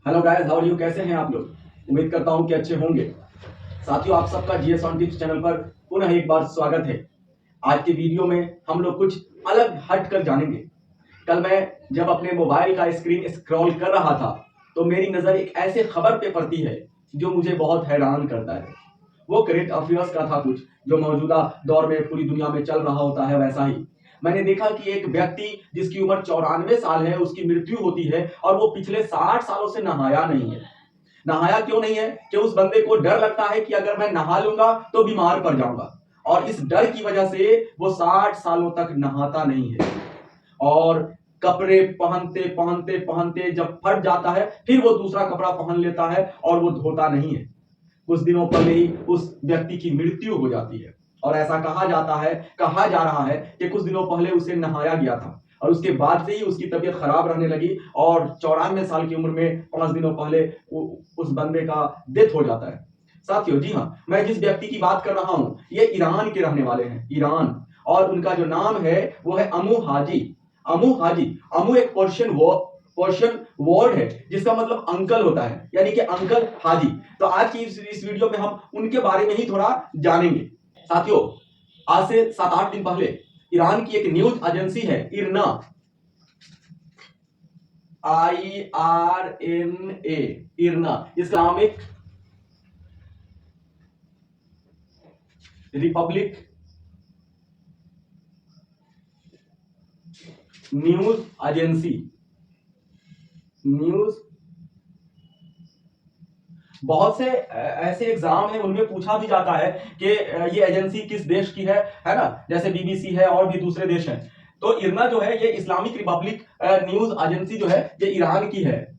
Hello guys, how are you? कैसे हैं आप लोग? उम्मीद करता हूं कि अच्छे होंगे। साथियों, आप सबका जीएस ऑन टिप्स चैनल पर पुनः एक बार स्वागत है। आज की वीडियो में हम लोग कुछ अलग हट कर जानेंगे। कल मैं जब अपने मोबाइल का स्क्रीन स्क्रॉल कर रहा था तो मेरी नजर एक ऐसे खबर पे पड़ती है जो मुझे बहुत हैरान करता है। वो करेंट अफेयर्स का था, कुछ जो मौजूदा दौर में पूरी दुनिया में चल रहा होता है वैसा ही। मैंने देखा कि एक व्यक्ति जिसकी उम्र 94 साल है, उसकी मृत्यु होती है और वो पिछले 60 सालों से नहाया नहीं है। नहाया क्यों नहीं है? कि उस बंदे को डर लगता है कि अगर मैं नहा लूंगा तो बीमार पड़ जाऊंगा, और इस डर की वजह से वो 60 सालों तक नहाता नहीं है। और कपड़े पहनते पहनते पहनते जब फट जाता है फिर वो दूसरा कपड़ा पहन लेता है और वो धोता नहीं है। कुछ दिनों पहले ही उस व्यक्ति की मृत्यु हो जाती है, और ऐसा कहा जा रहा है कि कुछ दिनों पहले उसे नहाया गया था और उसके बाद से ही उसकी तबीयत खराब रहने लगी, और 94 साल की उम्र में 5 दिनों पहले उस बंदे का डेथ हो जाता है। साथियों, जी हाँ, मैं जिस व्यक्ति की बात कर रहा हूं ये ईरान के रहने वाले हैं, ईरान। और उनका जो नाम है वो है अमू हाजी। अमू हाजी। अमू एक पर्शियन वर्ड है जिसका मतलब अंकल होता है, यानी कि अंकल हाजी। तो आज की इस वीडियो में हम उनके बारे में ही थोड़ा जानेंगे। साथियों, आज से 7-8 दिन पहले ईरान की एक न्यूज एजेंसी है इरना, IRNA, इरना इस्लामिक रिपब्लिक न्यूज। बहुत से ऐसे एग्जाम है उनमें पूछा भी जाता है कि ये एजेंसी किस देश की है ना, जैसे बीबीसी है और भी दूसरे देश हैं। तो इरना जो है ये इस्लामिक रिपब्लिक न्यूज एजेंसी जो है ये ईरान की है।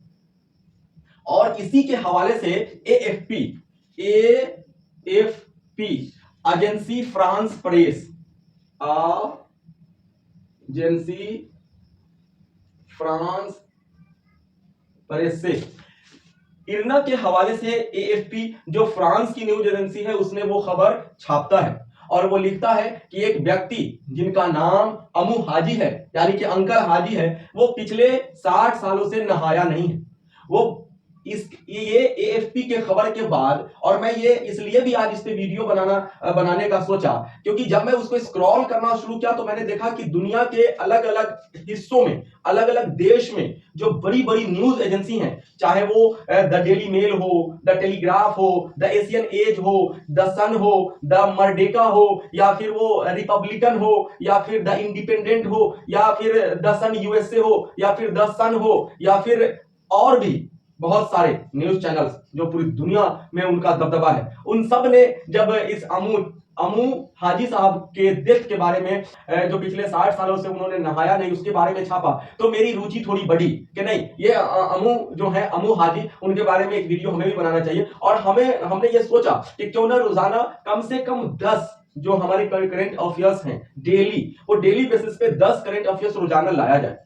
और इसी के हवाले से AFP agency France press, agency France press से इरना के हवाले से एएफपी जो फ्रांस की न्यूज एजेंसी है उसने वो खबर छापता है और वो लिखता है कि एक व्यक्ति जिनका नाम अमू हाजी है, यानी कि अंकल हाजी है, वो पिछले 60 सालों से नहाया नहीं है। वो ये एएफपी के खबर के बाद, और मैं ये इसलिए भी आज इस पे वीडियो बनाने का सोचा क्योंकि जब मैं उसको स्क्रॉल करना शुरू किया तो मैंने देखा कि दुनिया के अलग अलग हिस्सों में, अलग अलग देश में जो बड़ी बड़ी न्यूज एजेंसी हैं, चाहे वो द डेली मेल हो, द टेलीग्राफ हो, द एशियन एज हो, द सन हो, द मर्डेका हो, या फिर वो रिपब्लिकन हो, या फिर द इंडिपेंडेंट हो, या फिर द सन यूएसए हो, या फिर द सन हो, या फिर और भी बहुत सारे न्यूज चैनल्स जो पूरी दुनिया में उनका दबदबा है, उन सब ने जब इस अमू हाजी साहब के डेथ के बारे में, जो पिछले 60 सालों से उन्होंने नहाया नहीं, उसके बारे में छापा, तो मेरी रुचि थोड़ी बढ़ी कि नहीं, ये अमू जो है, अमू हाजी, उनके बारे में एक वीडियो हमें भी बनाना चाहिए। और हमने ये सोचा कि क्यों ना रोजाना कम से कम 10 जो हमारे करंट अफेयर्स हैं डेली, वो डेली बेसिस पे 10 करंट अफेयर्स रोजाना लाया जाए।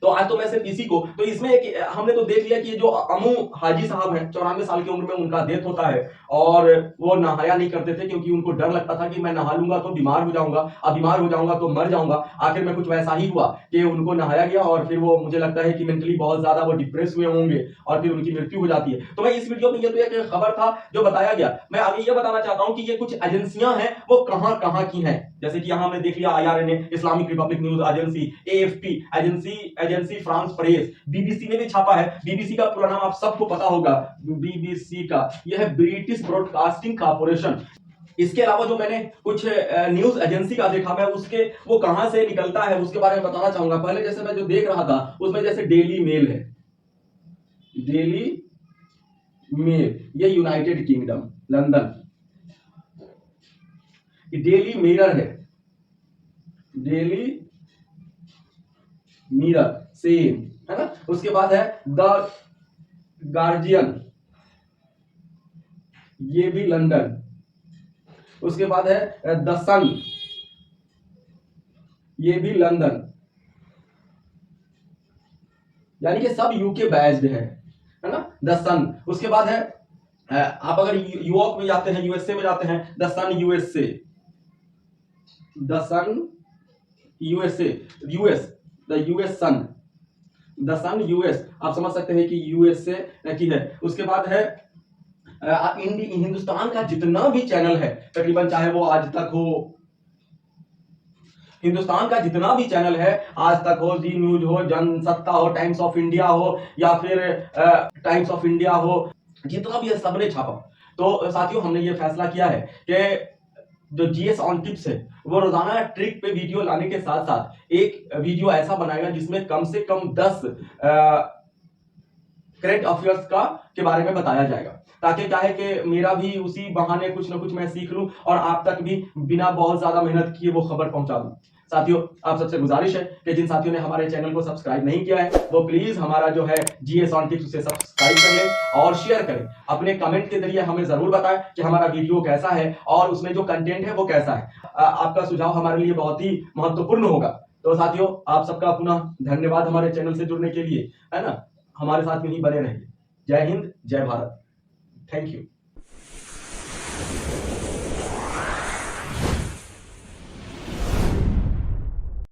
तो आज तो मैं सिर्फ इसी को, तो इसमें एक हमने तो देख लिया कि ये जो अमू हाजी साहब हैं, 94 साल की उम्र में उनका डेथ होता है, और वो नहाया नहीं करते थे क्योंकि उनको डर लगता था कि मैं नहा लूंगा तो बीमार हो जाऊंगा, अब बीमार हो जाऊंगा तो मर जाऊंगा। आखिर में कुछ वैसा ही हुआ कि उनको नहाया गया और फिर वो, मुझे लगता है कि मेंटली बहुत ज्यादा वो डिप्रेस हुए होंगे और फिर उनकी मृत्यु हो जाती है। तो मैं इस वीडियो में, ये तो एक खबर था जो बताया गया, मैं आगे ये बताना चाहता हूं कि ये कुछ एजेंसियां हैं वो कहां कहां की हैं। जैसे कि यहां हमने देख लिया IRNA Islamic Republic news agency, AFP agency France press, BBC ने भी छापा है। बीबीसी का पूरा नाम आप सबको पता होगा, बीबीसी का यह है ब्रिटिश ब्रॉडकास्टिंग कॉर्पोरेशन। इसके अलावा जो मैंने कुछ न्यूज एजेंसी का देखा, मैं उसके वो कहां से निकलता है उसके बारे में बताना चाहूंगा। पहले जैसे मैं जो देख रहा था उसमें जैसे डेली मेल है, डेली मेल, ये United kingdom London. Daily mirror है, डेली मिरर सेम, है ना। उसके बाद है द गार्जियन, ये भी लंदन। उसके बाद है द सन, ये भी लंदन। यानी कि सब यूके बेस्ड है ना, द सन। उसके बाद है आप अगर यूरोप में जाते हैं, यूएसए में जाते हैं, the sun USA, the sun USA, US, the US sun. The sun US, आप समझ सकते हैं कि यूएस से की है। उसके बाद है हिंदुस्तान का जितना भी चैनल है तकरीबन, चाहे वो आज तक हो, हिंदुस्तान का जितना भी चैनल है, आज तक हो, जी न्यूज हो, जनसत्ता हो, टाइम्स ऑफ इंडिया हो, या फिर टाइम्स ऑफ इंडिया हो, जितना भी है सबने छापा। तो साथियों हमने ये फैसला किया है कि जो जीएस ऑन टिप्स है वो रोजाना ट्रिक पे वीडियो लाने के साथ साथ एक वीडियो ऐसा बनाएगा जिसमें कम से कम 10 करंट अफेयर्स का के बारे में बताया जाएगा, ताकि क्या है कि मेरा भी उसी बहाने कुछ ना कुछ मैं सीख लूं और आप तक भी बिना बहुत ज्यादा मेहनत किए वो खबर पहुंचा दूं। साथियों आप सबसे गुजारिश है कि जिन साथियों ने हमारे चैनल को सब्सक्राइब नहीं किया है वो प्लीज हमारा जो है जीएस ऑन टिप्स उसे सब्सक्राइब कर लें और शेयर करें। अपने कमेंट के जरिए हमें जरूर बताएं कि हमारा वीडियो कैसा है और उसमें जो कंटेंट है वो कैसा है। आपका सुझाव हमारे लिए बहुत ही महत्वपूर्ण होगा। तो साथियों आप सबका पुनः धन्यवाद हमारे चैनल से जुड़ने के लिए, है ना। हमारे साथ में ही बने रहिए। जय हिंद, जय भारत। Thank you.